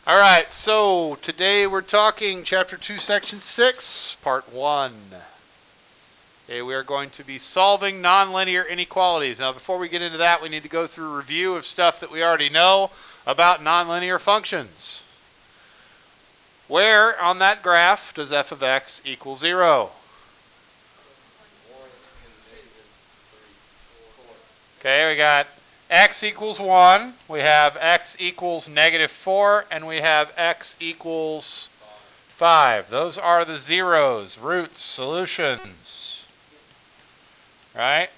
All right, so today we're talking Chapter 2, Section 6, Part 1. Okay, we are going to be solving nonlinear inequalities. Now, before we get into that, we need to go through a review of stuff that we already know about nonlinear functions. Where on that graph does f of x equal 0? Okay, we got x equals 1, we have x equals -4, and we have x equals 5. Those are the zeros, roots, solutions. Right?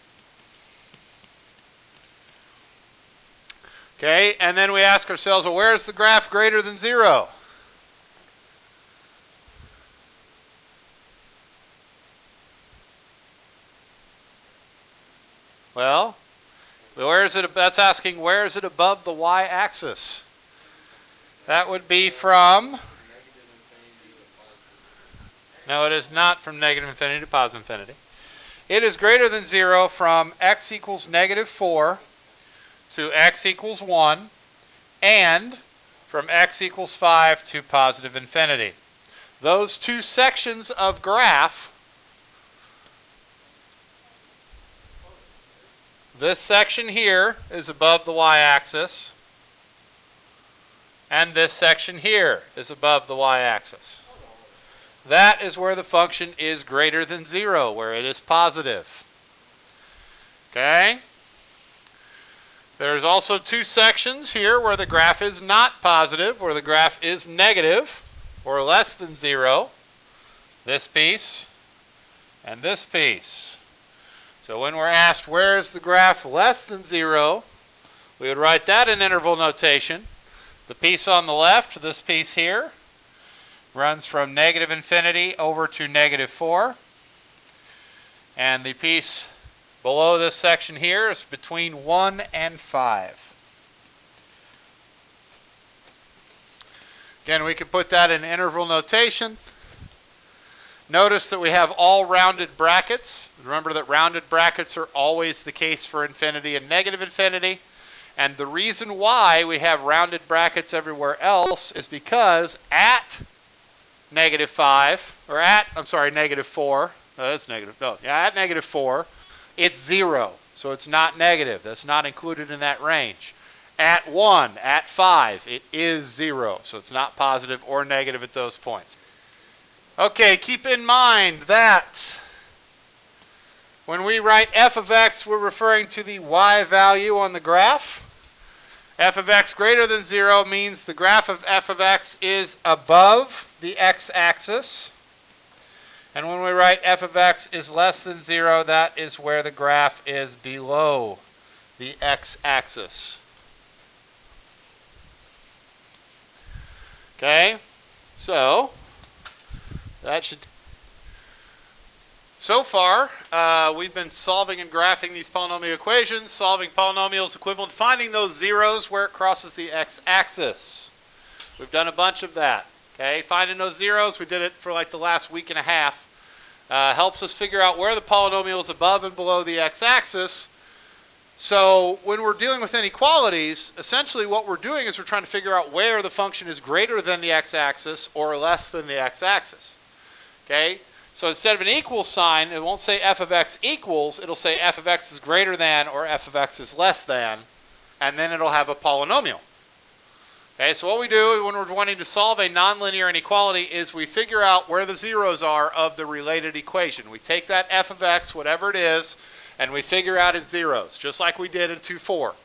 Okay, and then we ask ourselves, well, where is the graph greater than 0? Well, where is it? That's asking where is it above the y-axis? That would be from... No, it is not from negative infinity to positive infinity. It is greater than 0 from x equals -4 to x equals 1 and from x equals 5 to positive infinity. Those two sections of graph, this section here is above the y-axis, and this section here is above the y-axis. That is where the function is greater than 0, where it is positive. Okay? There's also two sections here where the graph is not positive, where the graph is negative, or less than 0. This piece and this piece. So when we're asked where is the graph less than 0, we would write that in interval notation. The piece on the left, this piece here, runs from negative infinity over to -4. And the piece below this section here is between 1 and 5. Again, we can put that in interval notation. Notice that we have all rounded brackets. Remember that rounded brackets are always the case for infinity and negative infinity. And the reason why we have rounded brackets everywhere else is because at -5, or at, -4, that's negative, no, yeah, at -4, it's 0, so it's not negative. That's not included in that range. At 1, at 5, it is 0, so it's not positive or negative at those points. Okay, keep in mind that when we write f of x, we're referring to the y value on the graph. F of x greater than 0 means the graph of f of x is above the x-axis. And when we write f of x is less than 0, that is where the graph is below the x-axis. Okay, so that should... So far, we've been solving and graphing these polynomial equations, solving polynomials equivalent, finding those zeros where it crosses the x-axis. We've done a bunch of that. Okay, finding those zeros, we did it for like the last week and a half. Helps us figure out where the polynomial is above and below the x-axis. So when we're dealing with inequalities, essentially what we're doing is we're trying to figure out where the function is greater than the x-axis or less than the x-axis. Okay? So instead of an equal sign, it won't say f of x equals, it'll say f of x is greater than or f of x is less than, and then it'll have a polynomial. Okay, so what we do when we're wanting to solve a nonlinear inequality is we figure out where the zeros are of the related equation. We take that f of x, whatever it is, and we figure out its zeros, just like we did in 2-4.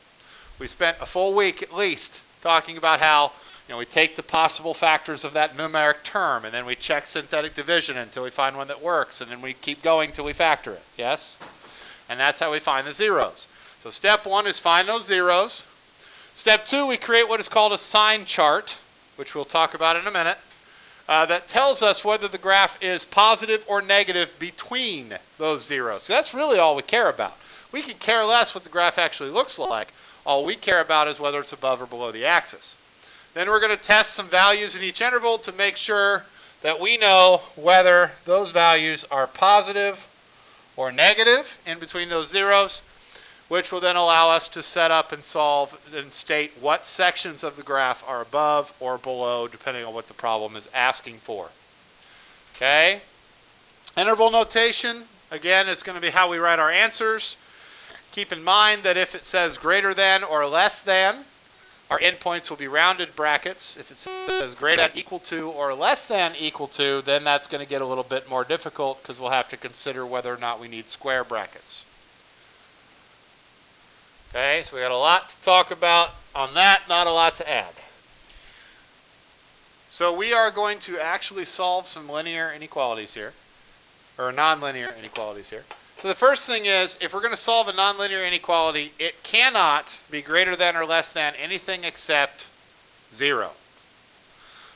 We spent a full week at least talking about how we take the possible factors of that numeric term, and then we check synthetic division until we find one that works, and then we keep going until we factor it, yes? And that's how we find the zeros. So step 1 is find those zeros. Step 2, we create what is called a sign chart, which we'll talk about in a minute, that tells us whether the graph is positive or negative between those zeros. So that's really all we care about. We could care less what the graph actually looks like. All we care about is whether it's above or below the axis. Then we're going to test some values in each interval to make sure that we know whether those values are positive or negative in between those zeros. which will then allow us to set up and solve and state what sections of the graph are above or below, depending on what the problem is asking for. Okay? Interval notation, again, is going to be how we write our answers. Keep in mind that if it says greater than or less than, our endpoints will be rounded brackets. If it says greater than equal to or less than equal to, then that's going to get a little bit more difficult because we'll have to consider whether or not we need square brackets. Okay, so we got a lot to talk about on that, not a lot to add. So we are going to actually solve some linear inequalities here, or nonlinear inequalities here. So the first thing is, if we're going to solve a nonlinear inequality, it cannot be greater than or less than anything except 0.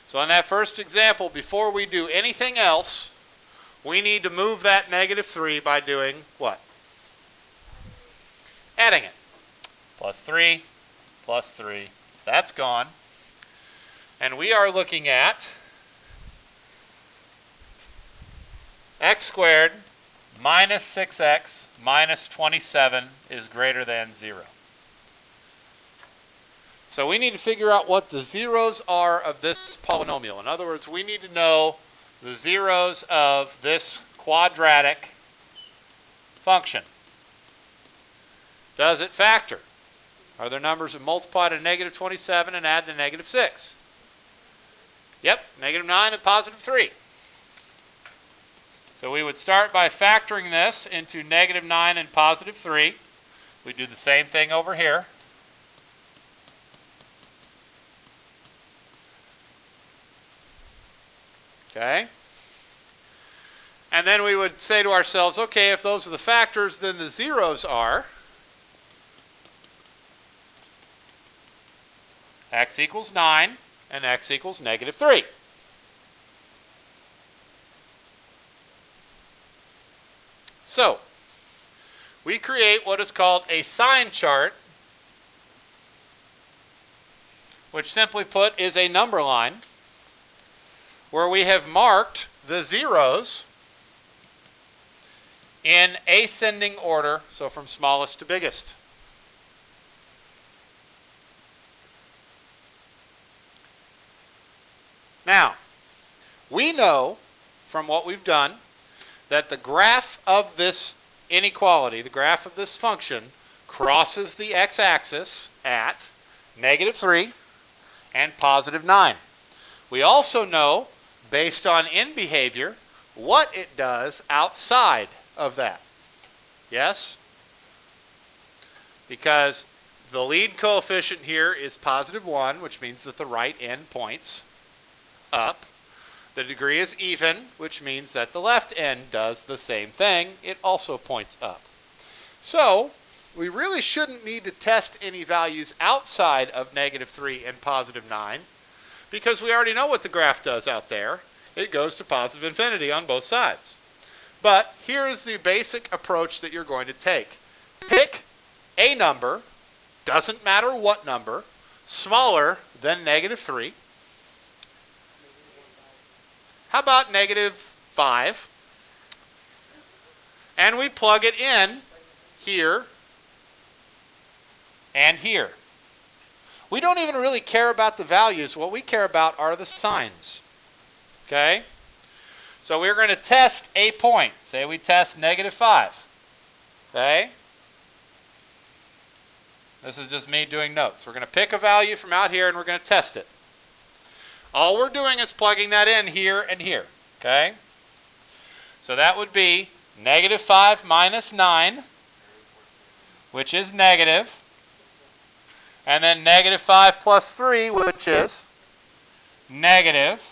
So in that first example, before we do anything else, we need to move that -3 by doing what? Adding it. +3, +3. That's gone. And we are looking at x squared minus 6x minus 27 is greater than 0. So we need to figure out what the zeros are of this polynomial. In other words, we need to know the zeros of this quadratic function. Does it factor? Are there numbers that multiply to -27 and add to -6? Yep, -9 and +3. So we would start by factoring this into -9 and +3. We do the same thing over here. Okay. And then we would say to ourselves, okay, if those are the factors, then the zeros are x equals 9 and x equals -3. So, we create what is called a sign chart, which simply put is a number line, where we have marked the zeros in ascending order, so from smallest to biggest. Now, we know from what we've done that the graph of this inequality, the graph of this function, crosses the x-axis at -3 and +9. We also know, based on end behavior, what it does outside of that. Yes? Because the lead coefficient here is +1, which means that the right end points up. The degree is even, which means that the left end does the same thing. It also points up. So, we really shouldn't need to test any values outside of -3 and +9, because we already know what the graph does out there. It goes to positive infinity on both sides. But here is the basic approach that you're going to take. Pick a number, doesn't matter what number, smaller than -3. How about -5? And we plug it in here and here. We don't even really care about the values. What we care about are the signs. Okay? So we're going to test a point. Say we test -5. Okay? This is just me doing notes. We're going to pick a value from out here and we're going to test it. All we're doing is plugging that in here and here. Okay? So that would be -5 minus 9, which is negative. And then -5 plus 3, which is negative.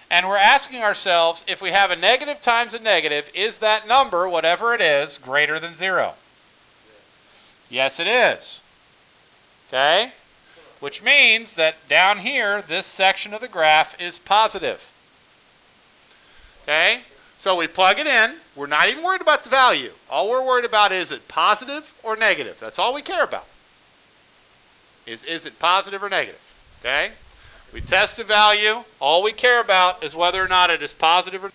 And we're asking ourselves, if we have a negative times a negative, is that number, whatever it is, greater than 0? Yes, it is. Okay? Which means that down here, this section of the graph is positive. Okay? So we plug it in. We're not even worried about the value. All we're worried about is it positive or negative. That's all we care about. Is it positive or negative? Okay? We test the value. All we care about is whether or not it is positive or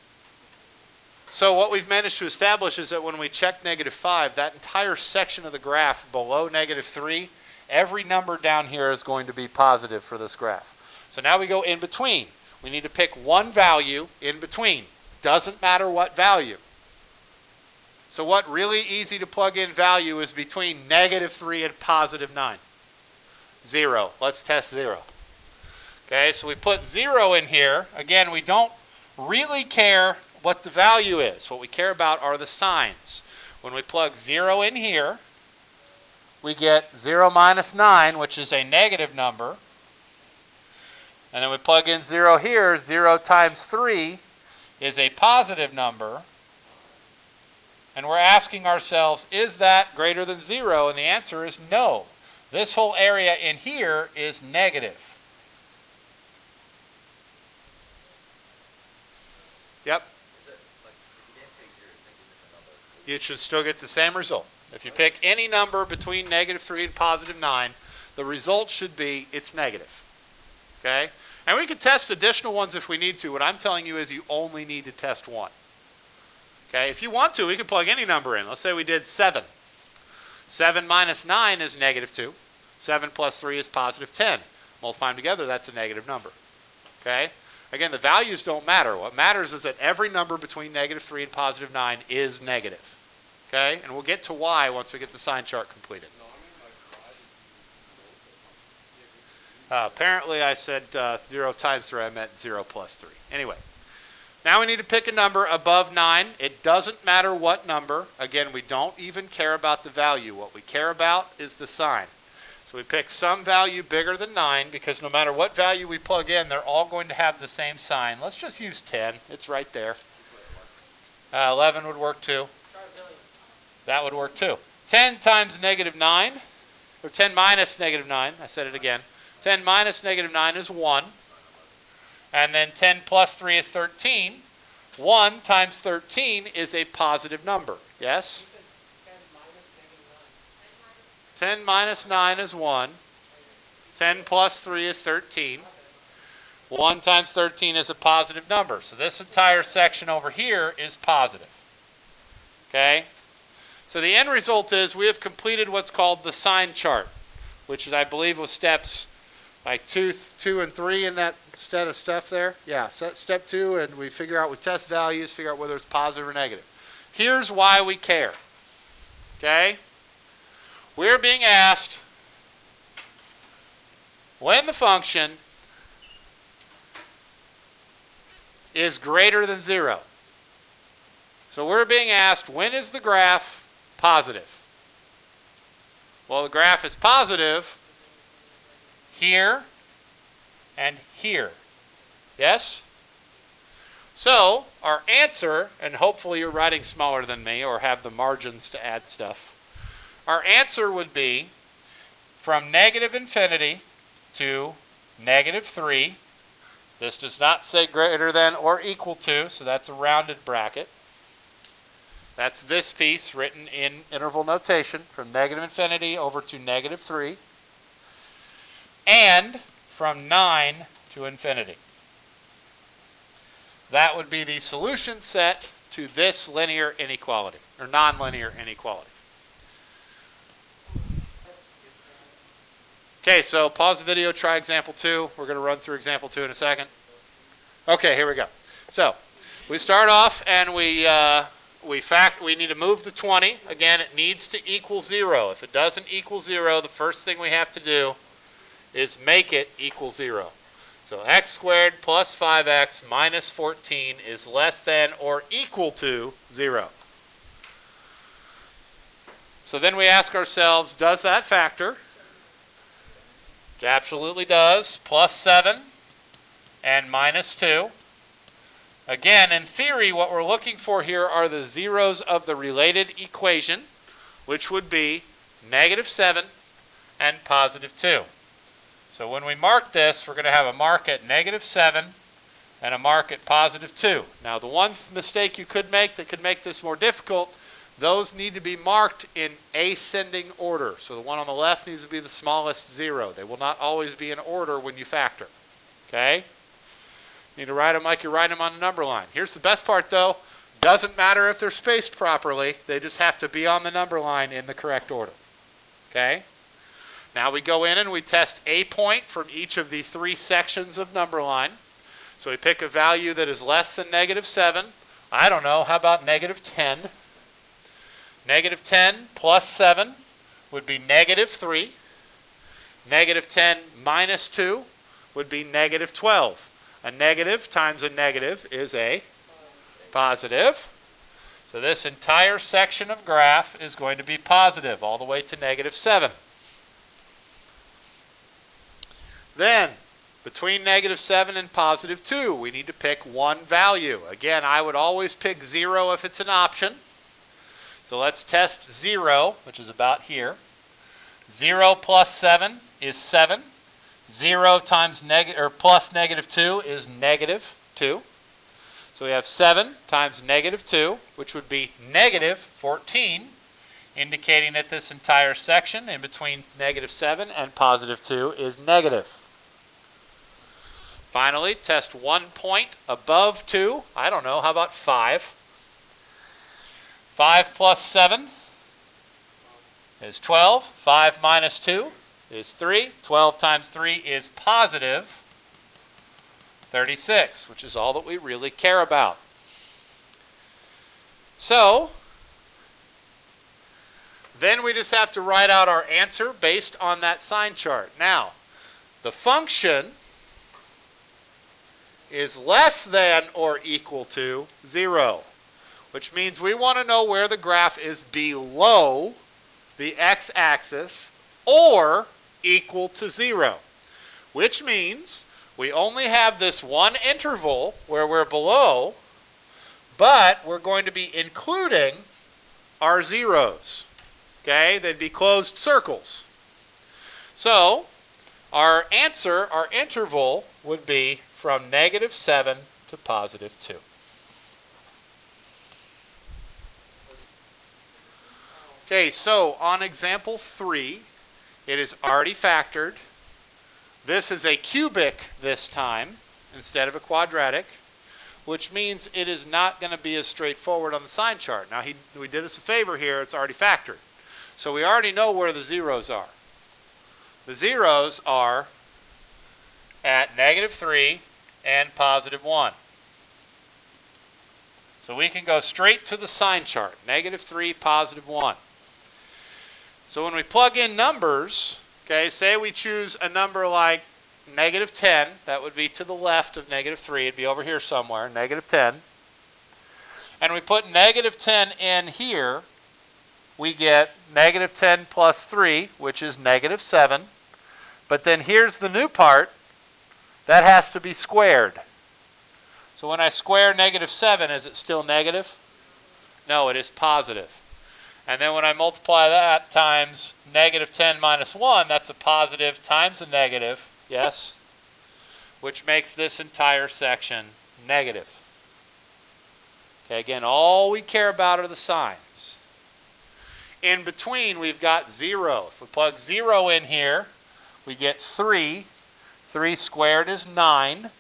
So what we've managed to establish is that when we check -5, that entire section of the graph below -3, every number down here is going to be positive for this graph. So now we go in between. We need to pick one value in between. Doesn't matter what value. So what really easy to plug in value is between -3 and +9. 0. Let's test 0. Okay, so we put 0 in here. Again, we don't really care what the value is. What we care about are the signs. When we plug 0 in here, we get 0 minus 9, which is a negative number. And then we plug in 0 here. 0 times 3 is a positive number. And we're asking ourselves, is that greater than 0? And the answer is no. This whole area in here is negative. Yep. You should still get the same result. If you pick any number between -3 and +9, the result should be it's negative. Okay? And we can test additional ones if we need to. What I'm telling you is you only need to test one. Okay? If you want to, we can plug any number in. Let's say we did 7. 7 minus 9 is -2. 7 plus 3 is +10. Multiply them together, that's a negative number. Okay? Again, the values don't matter. What matters is that every number between -3 and +9 is negative. Okay? And we'll get to why once we get the sign chart completed. Apparently I said 0 times 3. I meant 0 plus 3. Anyway, now we need to pick a number above 9. It doesn't matter what number. Again, we don't even care about the value. What we care about is the sign. So we pick some value bigger than 9 because no matter what value we plug in, they're all going to have the same sign. Let's just use 10. It's right there. 11 would work too. That would work too. 10 times -9, or 10 minus -9, I said it again. 10 minus -9 is 1. And then 10 plus 3 is 13. 1 times 13 is a positive number. Yes? 10 minus 9 is 1. 10 plus 3 is 13. 1 times 13 is a positive number. So this entire section over here is positive. Okay? So the end result is we have completed what's called the sign chart, which is, I believe, was steps like 2 and 3 in that set of stuff there. Yeah, step 2, and we test values, figure out whether it's positive or negative. Here's why we care. Okay? We're being asked when the function is greater than 0. So we're being asked, when is the graph positive? Well, the graph is positive here and here. Yes? So our answer, and hopefully you're writing smaller than me or have the margins to add stuff. Our answer would be from -infinity to -3. This does not say greater than or equal to, so that's a rounded bracket. That's this piece written in interval notation from -infinity over to -3. And from 9 to infinity. That would be the solution set to this linear inequality, or nonlinear inequality. Okay, so pause the video, try example 2. We're going to run through example 2 in a second. Okay, here we go. So we start off and we need to move the 20. Again, it needs to equal 0. If it doesn't equal 0, the first thing we have to do is make it equal 0. So x squared plus 5x minus 14 is less than or equal to 0. So then we ask ourselves, does that factor? It absolutely does. Plus 7 and minus 2. Again, in theory, what we're looking for here are the zeros of the related equation, which would be -7 and +2. So when we mark this, we're going to have a mark at -7 and a mark at +2. Now, the one mistake you could make that could make this more difficult, those need to be marked in ascending order. So the one on the left needs to be the smallest 0. They will not always be in order when you factor. Okay? You need to write them like you're writing them on a number line. Here's the best part, though. Doesn't matter if they're spaced properly. They just have to be on the number line in the correct order. Okay? Now we go in and we test a point from each of the 3 sections of number line. So we pick a value that is less than -7. I don't know, how about -10? -10 plus 7 would be -3. -10 minus 2 would be -12. A negative times a negative is a positive. So this entire section of graph is going to be positive all the way to -7. Then, between -7 and +2, we need to pick one value. Again, I would always pick 0 if it's an option. So let's test 0, which is about here. 0 plus 7 is 7. 0 times plus -2 is -2. So we have 7 times -2, which would be -14, indicating that this entire section in between -7 and +2 is negative. Finally, test 1 point above 2. I don't know, how about 5? 5 plus 7 is 12. 5 minus 2 is 3. 12 times 3 is positive 36, which is all that we really care about. So, then we just have to write out our answer based on that sign chart. Now, the function is less than or equal to 0, which means we want to know where the graph is below the x-axis or equal to 0, which means we only have this one interval where we're below, but we're going to be including our zeros. Okay, they'd be closed circles. So our answer, our interval, would be from -7 to +2. Okay, so on example 3, it is already factored. This is a cubic this time instead of a quadratic, which means it is not going to be as straightforward on the sign chart. Now, we did us a favor here. It's already factored. So we already know where the zeros are. The zeros are at -3 and +1. So we can go straight to the sign chart, -3, +1. So when we plug in numbers, okay, say we choose a number like -10, that would be to the left of -3, it'd be over here somewhere, -10. And we put -10 in here, we get -10 plus 3, which is -7. But then here's the new part, that has to be squared. So when I square -7, is it still negative? No, it is positive. And then when I multiply that times -10 minus 1, that's a positive times a negative, yes, which makes this entire section negative. Okay, again, all we care about are the signs. In between, we've got 0. If we plug 0 in here, we get 3. 3 squared is 9,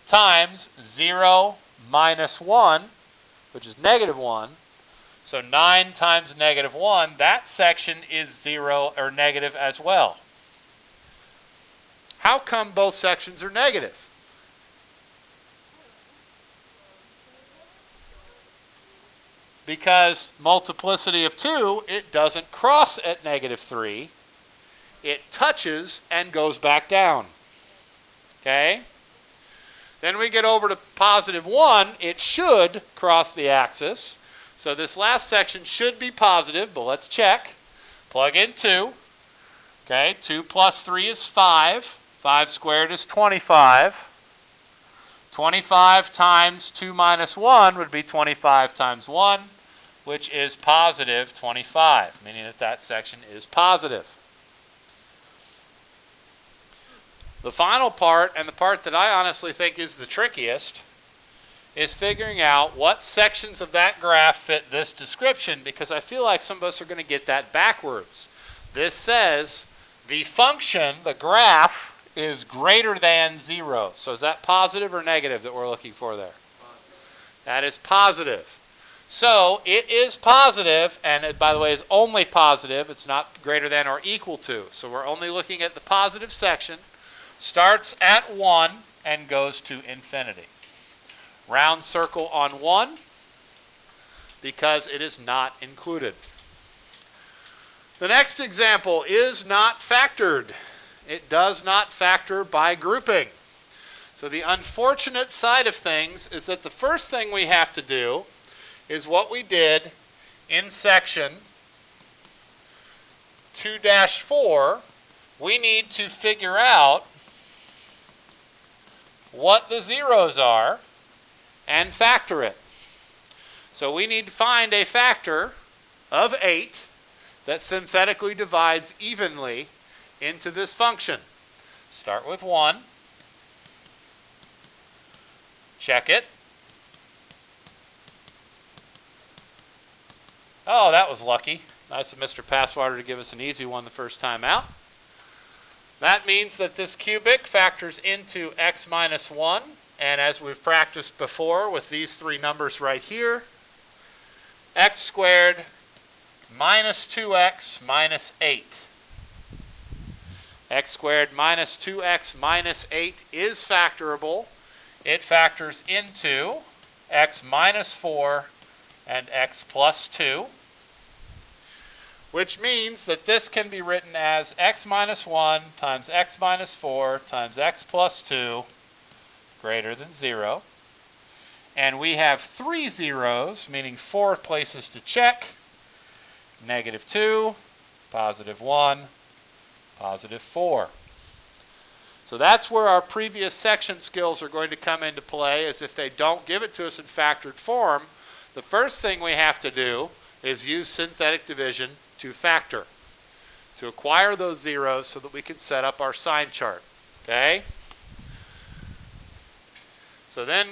times 0 minus 1, which is -1. So 9 times -1, that section is 0 or negative as well. How come both sections are negative? Because multiplicity of 2, it doesn't cross at -3. It touches and goes back down. Okay? Then we get over to +1. It should cross the axis. So this last section should be positive, but let's check. Plug in 2. Okay, 2 plus 3 is 5. 5 squared is 25. 25 times 2 minus 1 would be 25 times 1, which is positive 25, meaning that that section is positive. The final part, and the part that I honestly think is the trickiest, is figuring out what sections of that graph fit this description, because I feel like some of us are going to get that backwards. This says the function, the graph, is greater than 0. So is that positive or negative that we're looking for there? That is positive. So it is positive, and it, by the way, is only positive. It's not greater than or equal to. So we're only looking at the positive section. Starts at 1 and goes to infinity. Round circle on 1 because it is not included. The next example is not factored. It does not factor by grouping. So the unfortunate side of things is that the first thing we have to do is what we did in section 2-4. We need to figure out what the zeros are and factor it. So we need to find a factor of 8 that synthetically divides evenly into this function. Start with 1. Check it. Oh, that was lucky. Nice of Mr. Passwater to give us an easy one the first time out. That means that this cubic factors into x minus 1. And as we've practiced before with these three numbers right here, x squared minus 2x minus 8. X squared minus 2x minus 8 is factorable. It factors into x minus 4 and x plus 2, which means that this can be written as x minus 1 times x minus 4 times x plus 2 greater than 0. And we have 3 zeros, meaning 4 places to check. Negative 2, positive 1, positive 4. So that's where our previous section skills are going to come into play, as if they don't give it to us in factored form, the first thing we have to do is use synthetic division to factor, to acquire those zeros so that we can set up our sign chart. Okay? So then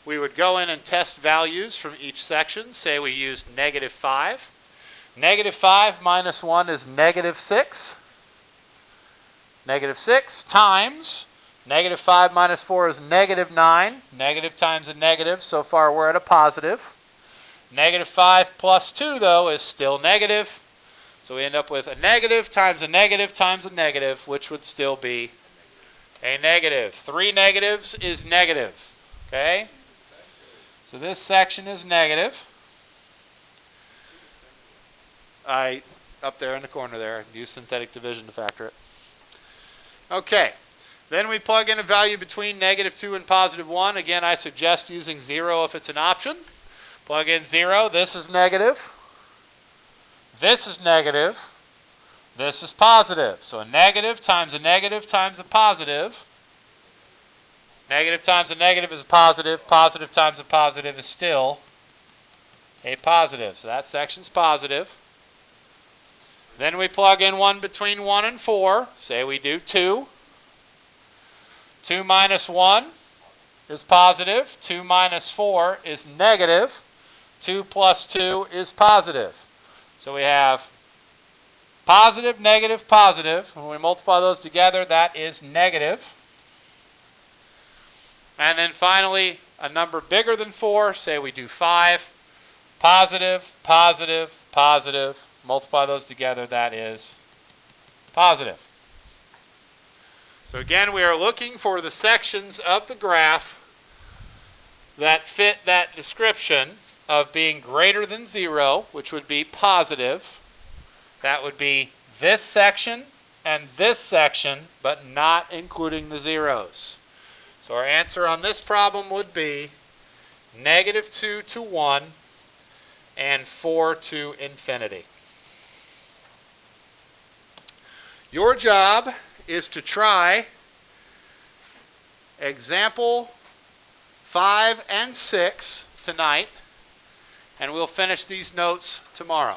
we would go in and test values from each section. Say we used negative 5. Negative 5 minus 1 is negative 6. Negative 6 times negative 5 minus 4 is negative 9. Negative times a negative. So far we're at a positive. Negative 5 plus 2, though, is still negative. So we end up with a negative times a negative times a negative, which would still be a negative. 3 negatives is negative. Okay? So this section is negative. Up there in the corner there, use synthetic division to factor it. Okay, then we plug in a value between negative 2 and positive 1. Again, I suggest using 0 if it's an option. Plug in 0. This is negative. This is negative. This is positive. So a negative times a negative times a positive. Negative times a negative is a positive. Positive times a positive is still a positive. So that section's positive. Then we plug in 1 between 1 and 4. Say we do 2. 2 minus 1 is positive. 2 minus 4 is negative. 2 plus 2 is positive. So we have positive, negative, positive. When we multiply those together, that is negative. And then finally, a number bigger than 4. Say we do 5. Positive, positive, positive. Multiply those together, that is positive. So again, we are looking for the sections of the graph that fit that description of being greater than 0, which would be positive. That would be this section and this section, but not including the zeros. So our answer on this problem would be negative 2 to 1 and 4 to infinity. Your job is to try example 5 and 6 tonight, and we'll finish these notes tomorrow.